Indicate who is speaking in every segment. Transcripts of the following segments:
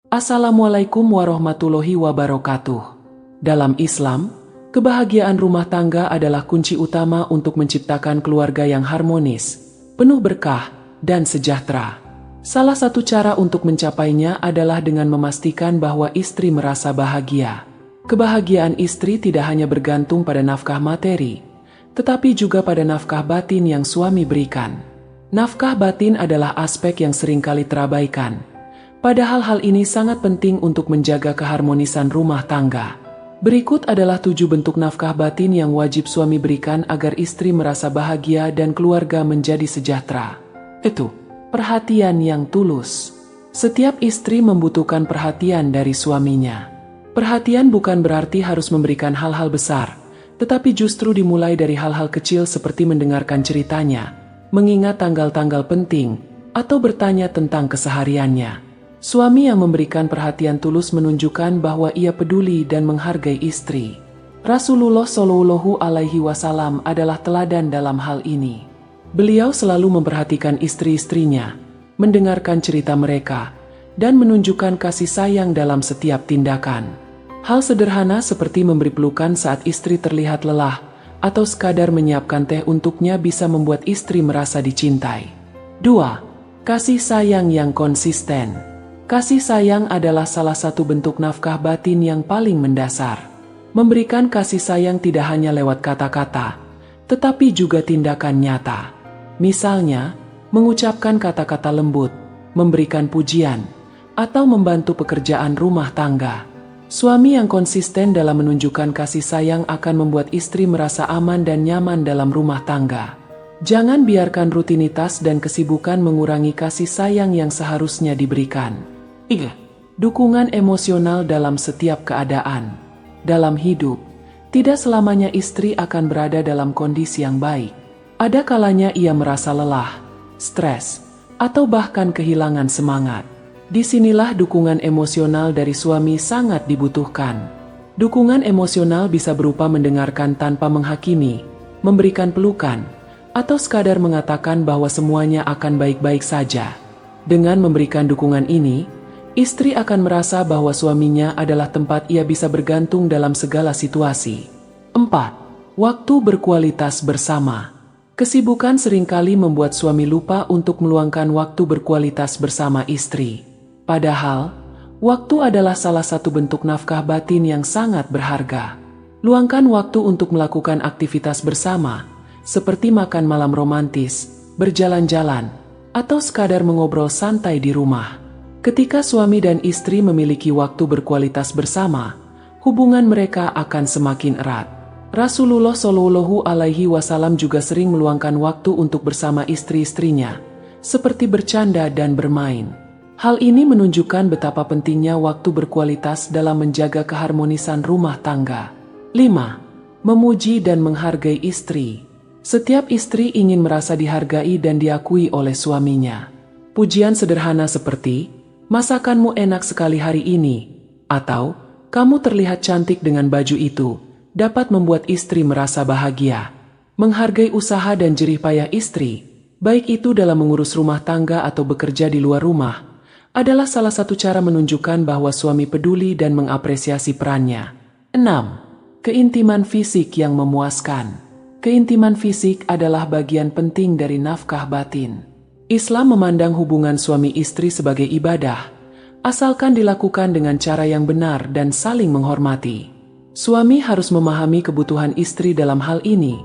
Speaker 1: Assalamualaikum warahmatullahi wabarakatuh. Dalam Islam, kebahagiaan rumah tangga adalah kunci utama untuk menciptakan keluarga yang harmonis, penuh berkah, dan sejahtera. Salah satu cara untuk mencapainya adalah dengan memastikan bahwa istri merasa bahagia. Kebahagiaan istri tidak hanya bergantung pada nafkah materi, tetapi juga pada nafkah batin yang suami berikan. Nafkah batin adalah aspek yang seringkali terabaikan. Padahal hal ini sangat penting untuk menjaga keharmonisan rumah tangga. Berikut adalah 7 bentuk nafkah batin yang wajib suami berikan agar istri merasa bahagia dan keluarga menjadi sejahtera. Perhatian yang tulus. Setiap istri membutuhkan perhatian dari suaminya. Perhatian bukan berarti harus memberikan hal-hal besar, tetapi justru dimulai dari hal-hal kecil seperti mendengarkan ceritanya, mengingat tanggal-tanggal penting, atau bertanya tentang kesehariannya. Suami yang memberikan perhatian tulus menunjukkan bahwa ia peduli dan menghargai istri. Rasulullah Shallallahu Alaihi Wasallam adalah teladan dalam hal ini. Beliau selalu memperhatikan istri-istrinya, mendengarkan cerita mereka, dan menunjukkan kasih sayang dalam setiap tindakan. Hal sederhana seperti memberi pelukan saat istri terlihat lelah, atau sekadar menyiapkan teh untuknya bisa membuat istri merasa dicintai. 2. Kasih sayang yang konsisten. Kasih sayang adalah salah satu bentuk nafkah batin yang paling mendasar. Memberikan kasih sayang tidak hanya lewat kata-kata, tetapi juga tindakan nyata. Misalnya, mengucapkan kata-kata lembut, memberikan pujian, atau membantu pekerjaan rumah tangga. Suami yang konsisten dalam menunjukkan kasih sayang akan membuat istri merasa aman dan nyaman dalam rumah tangga. Jangan biarkan rutinitas dan kesibukan mengurangi kasih sayang yang seharusnya diberikan. 3. Dukungan emosional dalam setiap keadaan. Dalam hidup, tidak selamanya istri akan berada dalam kondisi yang baik. Ada kalanya ia merasa lelah, stres, atau bahkan kehilangan semangat. Disinilah dukungan emosional dari suami sangat dibutuhkan. Dukungan emosional bisa berupa mendengarkan tanpa menghakimi, memberikan pelukan, atau sekadar mengatakan bahwa semuanya akan baik-baik saja. Dengan memberikan dukungan ini, istri akan merasa bahwa suaminya adalah tempat ia bisa bergantung dalam segala situasi. 4. Waktu berkualitas bersama. Kesibukan seringkali membuat suami lupa untuk meluangkan waktu berkualitas bersama istri. Padahal, waktu adalah salah satu bentuk nafkah batin yang sangat berharga. Luangkan waktu untuk melakukan aktivitas bersama, seperti makan malam romantis, berjalan-jalan, atau sekadar mengobrol santai di rumah. Ketika suami dan istri memiliki waktu berkualitas bersama, hubungan mereka akan semakin erat. Rasulullah Shallallahu Alaihi Wasallam juga sering meluangkan waktu untuk bersama istri-istrinya, seperti bercanda dan bermain. Hal ini menunjukkan betapa pentingnya waktu berkualitas dalam menjaga keharmonisan rumah tangga. 5. Memuji dan menghargai istri. Setiap istri ingin merasa dihargai dan diakui oleh suaminya. Pujian sederhana seperti, "Masakanmu enak sekali hari ini," atau "Kamu terlihat cantik dengan baju itu," dapat membuat istri merasa bahagia. Menghargai usaha dan jerih payah istri, baik itu dalam mengurus rumah tangga atau bekerja di luar rumah, adalah salah satu cara menunjukkan bahwa suami peduli dan mengapresiasi perannya. 6. Keintiman fisik yang memuaskan. Keintiman fisik adalah bagian penting dari nafkah batin. Islam memandang hubungan suami istri sebagai ibadah, asalkan dilakukan dengan cara yang benar dan saling menghormati. Suami harus memahami kebutuhan istri dalam hal ini,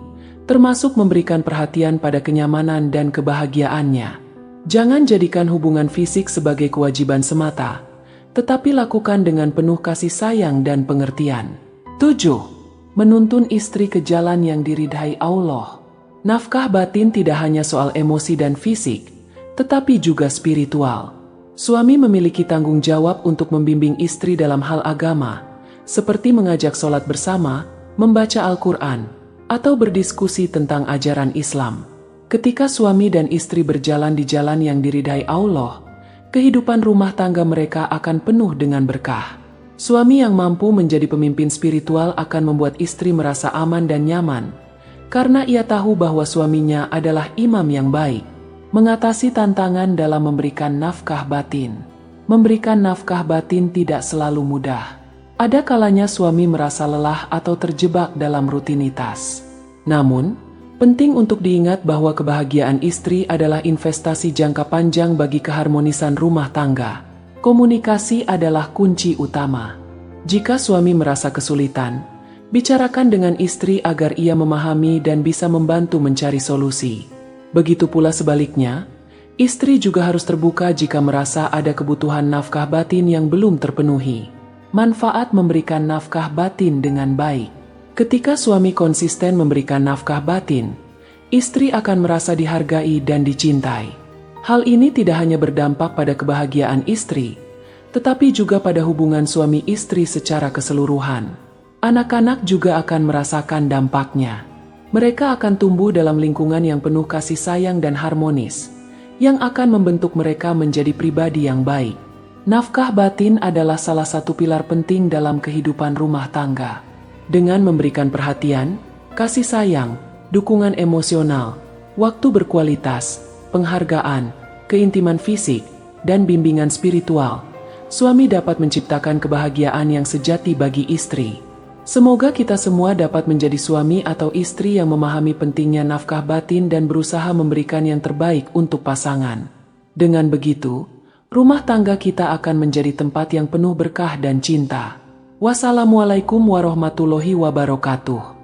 Speaker 1: termasuk memberikan perhatian pada kenyamanan dan kebahagiaannya. Jangan jadikan hubungan fisik sebagai kewajiban semata, tetapi lakukan dengan penuh kasih sayang dan pengertian. 7. Menuntun istri ke jalan yang diridhai Allah. Nafkah batin tidak hanya soal emosi dan fisik, tetapi juga spiritual. Suami memiliki tanggung jawab untuk membimbing istri dalam hal agama, seperti mengajak sholat bersama, membaca Al-Quran, atau berdiskusi tentang ajaran Islam. Ketika suami dan istri berjalan di jalan yang diridhai Allah, kehidupan rumah tangga mereka akan penuh dengan berkah. Suami yang mampu menjadi pemimpin spiritual akan membuat istri merasa aman dan nyaman, karena ia tahu bahwa suaminya adalah imam yang baik, mengatasi tantangan dalam memberikan nafkah batin. memberikan nafkah batin tidak selalu mudah. Ada kalanya suami merasa lelah atau terjebak dalam rutinitas. Namun, penting untuk diingat bahwa kebahagiaan istri adalah investasi jangka panjang bagi keharmonisan rumah tangga. Komunikasi adalah kunci utama. Jika suami merasa kesulitan, bicarakan dengan istri agar ia memahami dan bisa membantu mencari solusi. Begitu pula sebaliknya, istri juga harus terbuka jika merasa ada kebutuhan nafkah batin yang belum terpenuhi. Manfaat memberikan nafkah batin dengan baik. Ketika suami konsisten memberikan nafkah batin, istri akan merasa dihargai dan dicintai. Hal ini tidak hanya berdampak pada kebahagiaan istri, tetapi juga pada hubungan suami istri secara keseluruhan. Anak-anak juga akan merasakan dampaknya. Mereka akan tumbuh dalam lingkungan yang penuh kasih sayang dan harmonis, yang akan membentuk mereka menjadi pribadi yang baik. Nafkah batin adalah salah satu pilar penting dalam kehidupan rumah tangga. Dengan memberikan perhatian, kasih sayang, dukungan emosional, waktu berkualitas, penghargaan, keintiman fisik, dan bimbingan spiritual, suami dapat menciptakan kebahagiaan yang sejati bagi istri. Semoga kita semua dapat menjadi suami atau istri yang memahami pentingnya nafkah batin dan berusaha memberikan yang terbaik untuk pasangan. Dengan begitu, rumah tangga kita akan menjadi tempat yang penuh berkah dan cinta. Wassalamualaikum warahmatullahi wabarakatuh.